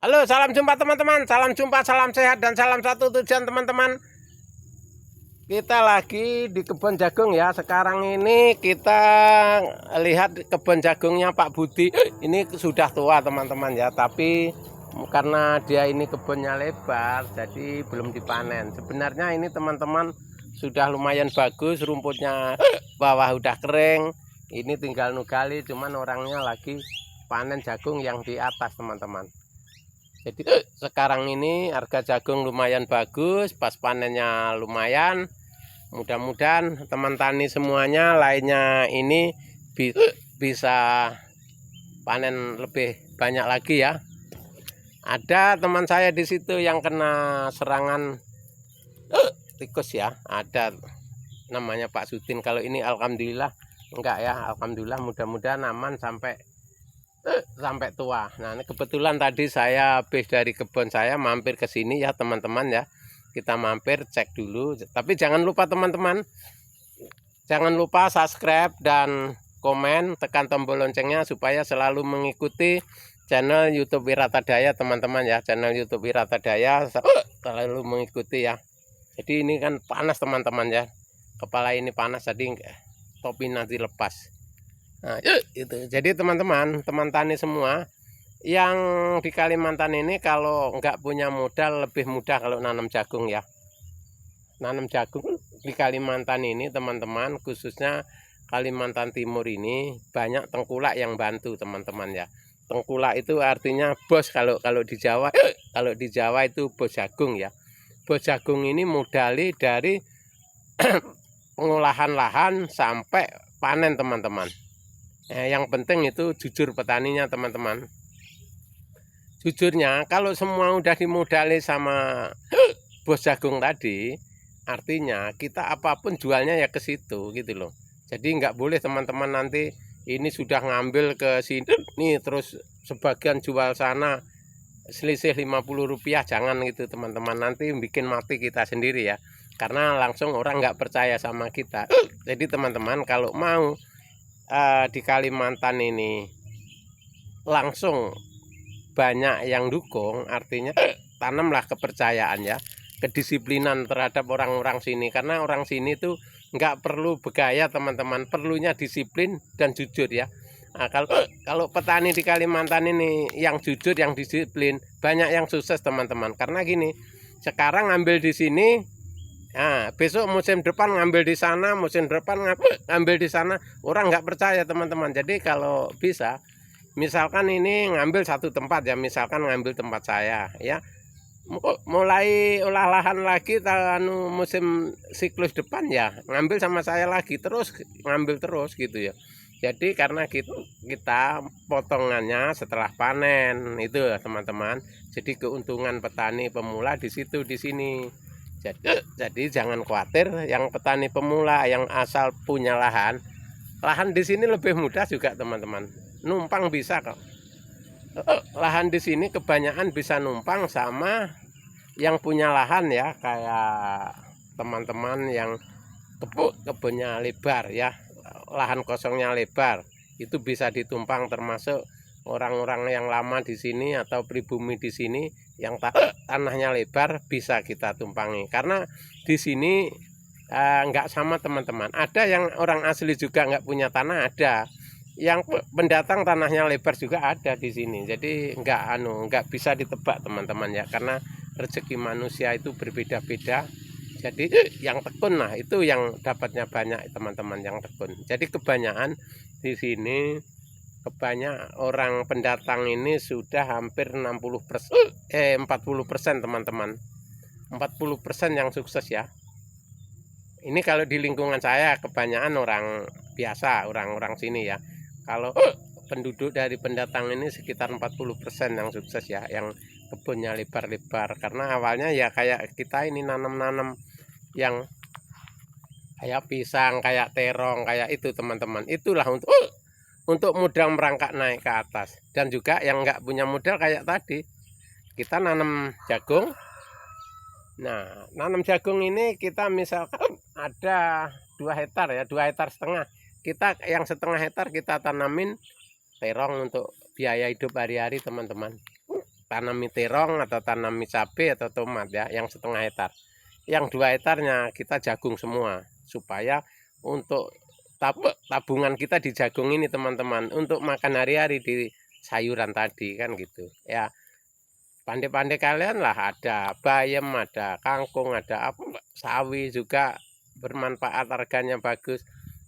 Halo, salam jumpa teman-teman. Salam jumpa, salam sehat, dan salam satu tujuan teman-teman. Kita lagi di kebun jagung ya. Sekarang ini kita lihat kebun jagungnya Pak Budi. Ini sudah tua teman-teman ya. Tapi karena dia ini kebunnya lebar, jadi belum dipanen. Sebenarnya ini teman-teman sudah lumayan bagus. Rumputnya bawah udah kering. Ini tinggal nugali, cuman orangnya lagi panen jagung yang di atas teman-teman. Jadi sekarang ini harga jagung lumayan bagus, pas panennya lumayan. Mudah-mudahan teman tani semuanya lainnya ini bisa panen lebih banyak lagi ya. Ada teman saya di situ yang kena serangan tikus ya. Ada namanya Pak Sudin. Kalau ini alhamdulillah enggak ya, alhamdulillah mudah-mudahan aman sampai tua. Nah, ini kebetulan tadi saya habis dari kebun saya mampir ke sini ya teman-teman ya. Kita mampir cek dulu. Tapi jangan lupa teman-teman, jangan lupa subscribe dan komen, tekan tombol loncengnya supaya selalu mengikuti channel YouTube Wiratadaya teman-teman ya. Channel YouTube Wiratadaya selalu mengikuti ya. Jadi ini kan panas teman-teman ya. Kepala ini panas, jadi topi nanti lepas. Nah, itu. Jadi teman-teman, teman tani semua yang di Kalimantan ini kalau nggak punya modal lebih mudah kalau nanam jagung ya. Nanam jagung di Kalimantan ini teman-teman, khususnya Kalimantan Timur ini banyak tengkulak yang bantu teman-teman ya. Tengkulak itu artinya bos kalau di Jawa. Kalau di Jawa itu bos jagung ya. Bos jagung ini modali dari pengolahan lahan sampai panen teman-teman. Yang penting itu jujur petaninya teman-teman. Jujurnya kalau semua udah dimodali sama bos jagung tadi, artinya kita apapun jualnya ya ke situ gitu loh. Jadi nggak boleh teman-teman nanti ini sudah ngambil ke sini terus sebagian jual sana selisih Rp50, jangan gitu teman-teman, nanti bikin mati kita sendiri ya. Karena langsung orang nggak percaya sama kita. Jadi teman-teman kalau mau di Kalimantan ini langsung banyak yang dukung, artinya tanamlah kepercayaan ya, kedisiplinan terhadap orang-orang sini. Karena orang sini tuh nggak perlu bergaya teman-teman, perlunya disiplin dan jujur ya. Nah, kalau petani di Kalimantan ini yang jujur, yang disiplin, banyak yang sukses teman-teman. Karena gini, sekarang ngambil di sini, nah, besok musim depan ngambil di sana, musim depan ngambil di sana, orang nggak percaya teman-teman. Jadi kalau bisa, misalkan ini ngambil satu tempat ya, misalkan ngambil tempat saya ya, mulai olah lahan lagi musim siklus depan ya ngambil sama saya lagi, terus ngambil terus gitu ya. Jadi karena kita potongannya setelah panen itu ya teman-teman. Jadi keuntungan petani pemula di situ di sini. Jadi jangan khawatir yang petani pemula yang asal punya lahan di sini lebih mudah juga teman-teman. Numpang bisa kok. Lahan di sini kebanyakan bisa numpang sama yang punya lahan ya, kayak teman-teman yang kebunnya lebar ya, lahan kosongnya lebar, itu bisa ditumpang, termasuk orang-orang yang lama di sini atau pribumi di sini yang tanahnya lebar bisa kita tumpangi. Karena di sini nggak sama teman-teman, ada yang orang asli juga nggak punya tanah, ada yang pendatang tanahnya lebar juga ada di sini. Jadi nggak bisa ditebak teman-teman ya, karena rezeki manusia itu berbeda-beda. Jadi yang tekun, nah itu yang dapatnya banyak teman-teman, yang tekun. Jadi kebanyakan di sini, kebanyak orang pendatang ini sudah hampir 40% teman-teman. 40% yang sukses ya. Ini kalau di lingkungan saya kebanyakan orang biasa, orang-orang sini ya. Kalau penduduk dari pendatang ini sekitar 40% yang sukses ya, yang kebunnya lebar-lebar. Karena awalnya ya kayak kita ini nanam-nanam yang kayak pisang, kayak terong, kayak itu teman-teman. Itulah untuk modal merangkak naik ke atas. Dan juga yang nggak punya modal kayak tadi, kita nanam jagung. Nah, nanam jagung ini kita misalkan ada 2 hektar ya, 2,5 hektar. Kita yang setengah hektar kita tanamin terong untuk biaya hidup hari-hari teman-teman. tanami terong atau tanami cabai atau tomat ya, yang 1/2 hektar. Yang 2 hektarnya kita jagung semua, supaya untuk tabungan kita di jagung ini teman-teman, untuk makan hari-hari di sayuran tadi kan gitu ya. Pandai-pandai kalian lah, ada bayam, ada kangkung, ada apa, sawi juga bermanfaat, harganya bagus.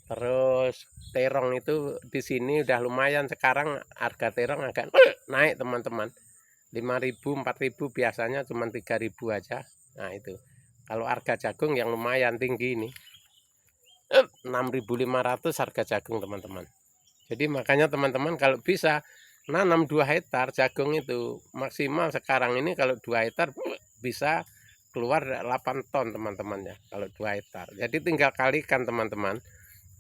Terus terong itu di sini udah lumayan, sekarang harga terong agak naik teman-teman. 5.000, 4.000, biasanya cuma 3.000 aja. Nah itu. Kalau harga jagung yang lumayan tinggi ini, 6.500 harga jagung teman-teman. Jadi makanya teman-teman kalau bisa nanam 2 hektar jagung itu maksimal sekarang ini, kalau 2 hektar bisa keluar 8 ton teman-teman ya, kalau 2 hektar. Jadi tinggal kalikan teman-teman,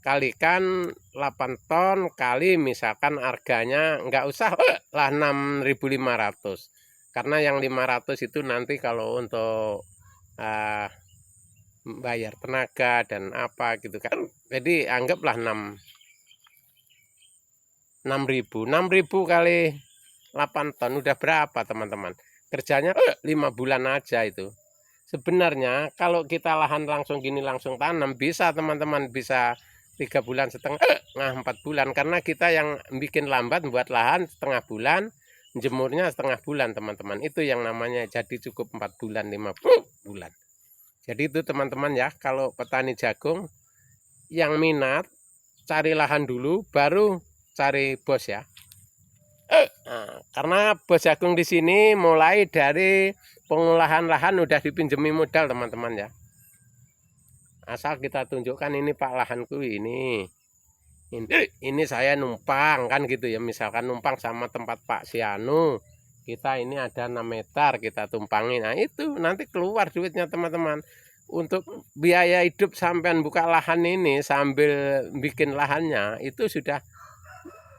kalikan 8 ton kali misalkan harganya nggak usah lah 6.500, karena yang 500 itu nanti kalau untuk bayar tenaga dan apa gitu kan. Jadi anggaplah 6.000 kali 8 ton udah berapa teman-teman? Kerjanya 5 bulan aja itu. Sebenarnya kalau kita lahan langsung gini langsung tanam bisa teman-teman, bisa 3,5 bulan, 4 bulan, karena kita yang bikin lambat buat lahan setengah bulan, jemurnya setengah bulan teman-teman. Itu yang namanya jadi cukup 4 bulan, 5 bulan. Jadi itu teman-teman ya, kalau petani jagung yang minat cari lahan dulu baru cari bos ya. Nah, karena bos jagung di sini mulai dari pengolahan lahan udah dipinjemi modal teman-teman ya. Asal kita tunjukkan, ini Pak lahanku ini saya numpang kan gitu ya. Misalkan numpang sama tempat Pak Sianu, kita ini ada 6 meter kita tumpangi. Nah itu nanti keluar duitnya teman-teman. Untuk biaya hidup sampean buka lahan ini sambil bikin lahannya itu sudah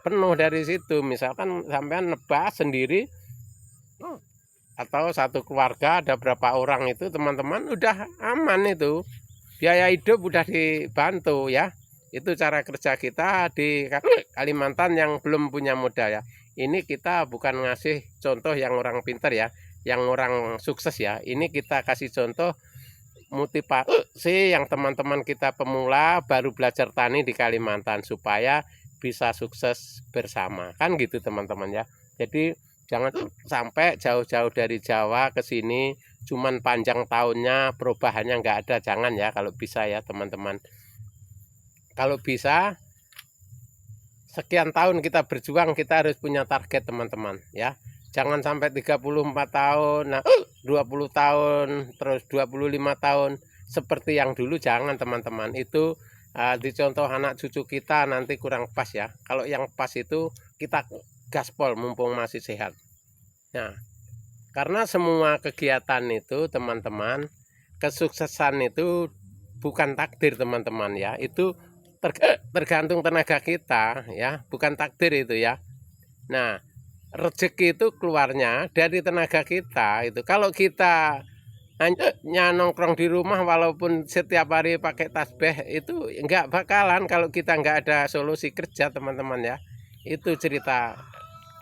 penuh dari situ. Misalkan sampean nebas sendiri atau satu keluarga ada berapa orang itu teman-teman, udah aman itu, biaya hidup udah dibantu ya. Itu cara kerja kita di Kalimantan yang belum punya modal ya. Ini kita bukan ngasih contoh yang orang pintar ya, yang orang sukses ya. Ini kita kasih contoh motivasi yang teman-teman kita pemula baru belajar tani di Kalimantan, supaya bisa sukses bersama kan gitu teman-teman ya. Jadi jangan sampai jauh-jauh dari Jawa ke sini cuman panjang tahunnya perubahannya nggak ada, jangan ya. Kalau bisa ya teman-teman, kalau bisa sekian tahun kita berjuang, kita harus punya target teman-teman ya. Jangan sampai 34 tahun, nah 20 tahun, terus 25 tahun seperti yang dulu, jangan teman-teman. Itu dicontoh anak cucu kita nanti kurang pas ya. Kalau yang pas itu kita gaspol mumpung masih sehat. Nah, karena semua kegiatan itu teman-teman, kesuksesan itu bukan takdir teman-teman ya. Itu tergantung tenaga kita ya, bukan takdir itu ya. Nah, rezeki itu keluarnya dari tenaga kita itu. Kalau kita hanya nongkrong di rumah walaupun setiap hari pakai tasbih, itu enggak bakalan kalau kita enggak ada solusi kerja teman-teman ya. Itu cerita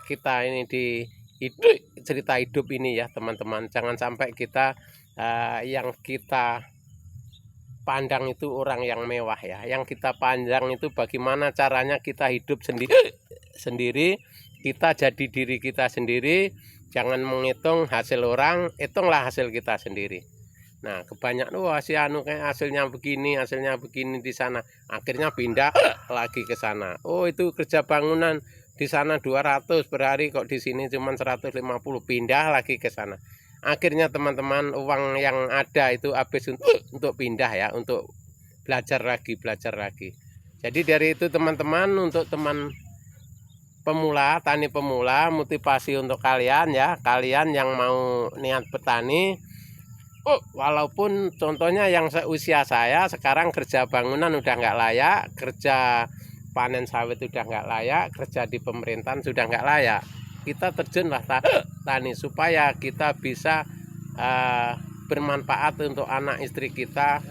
kita ini di hidup, cerita hidup ini ya teman-teman. Jangan sampai kita yang kita pandang itu orang yang mewah ya. Yang kita pandang itu bagaimana caranya kita hidup sendiri, kita jadi diri kita sendiri. Jangan menghitung hasil orang, hitunglah hasil kita sendiri. Nah, kebanyakan wah si anu kayak hasilnya begini di sana, akhirnya pindah lagi ke sana. Oh, itu kerja bangunan di sana 200 per hari, kok di sini cuma 150, pindah lagi ke sana. Akhirnya teman-teman, uang yang ada itu habis untuk pindah ya, untuk belajar lagi. Jadi dari itu teman-teman, untuk teman pemula, tani pemula, motivasi untuk kalian ya, kalian yang mau niat bertani. Walaupun contohnya yang seusia saya sekarang kerja bangunan udah nggak layak, kerja panen sawit udah nggak layak, kerja di pemerintahan sudah nggak layak. Kita terjunlah tani supaya kita bisa bermanfaat untuk anak istri kita,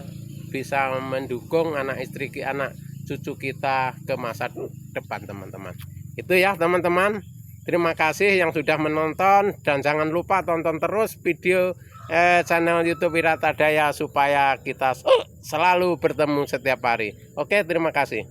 bisa mendukung anak istri, anak cucu kita ke masa depan teman-teman. Itu ya teman-teman, Terima kasih yang sudah menonton dan jangan lupa tonton terus video channel YouTube Wiratadaya supaya kita selalu bertemu setiap hari. Oke, terima kasih.